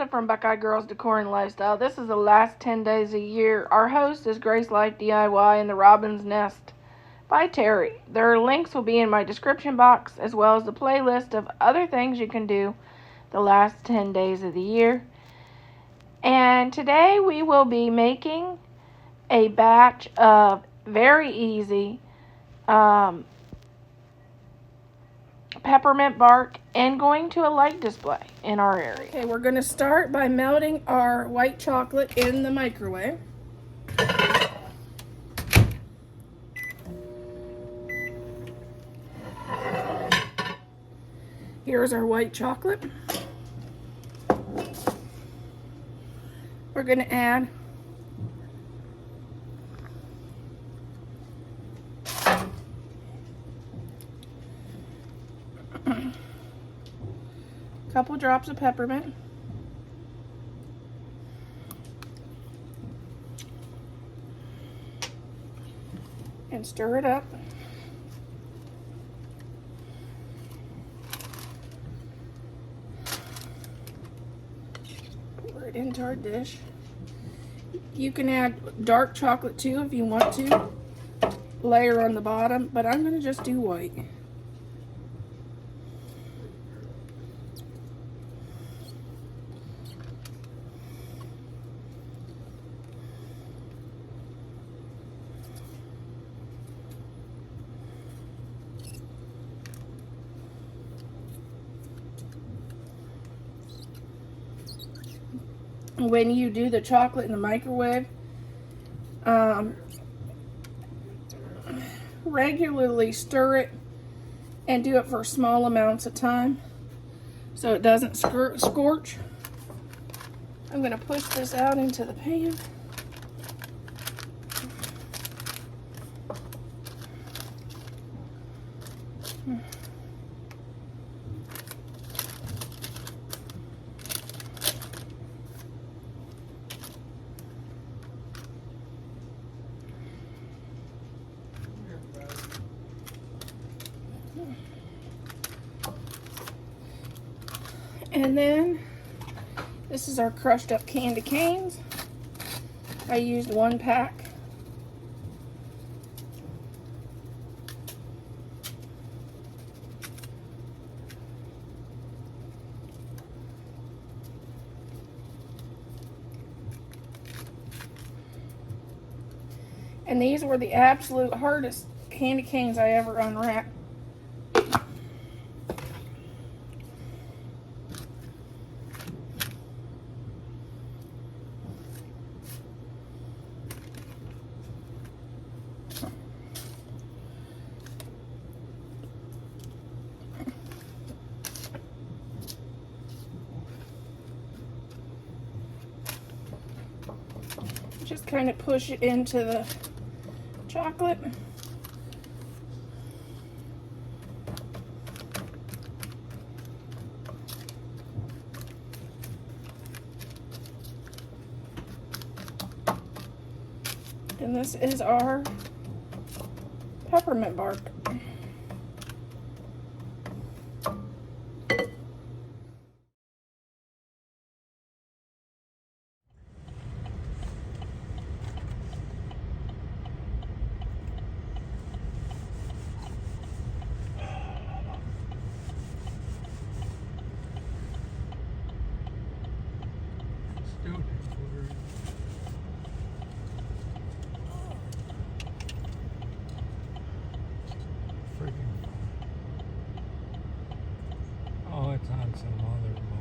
Amanda from Buckeye Girls Decor and Lifestyle. This is the last 10 days of the year. Our host is Grace Life DIY and the Robin's Nest by Terry. Their links will be in my description box, as well as the playlist of other things you can do the last 10 days of the year. And today we will be making a batch of very easy peppermint bark and going to a light display in our area. Okay, we're going to start by melting our white chocolate in the microwave. Here's our white chocolate. We're going to add a couple drops of peppermint. And stir it up. Pour it into our dish. You can add dark chocolate too if you want to. Layer on the bottom, but I'm going to just do white. When you do the chocolate in the microwave, regularly stir it and do it for small amounts of time so it doesn't scorch. I'm going to push this out into the pan. And then this is our crushed up candy canes. I used 1 pack. And these were the absolute hardest candy canes I ever unwrapped. Just kind of push it into the chocolate. And this is our peppermint bark. Oh, it's on some other one.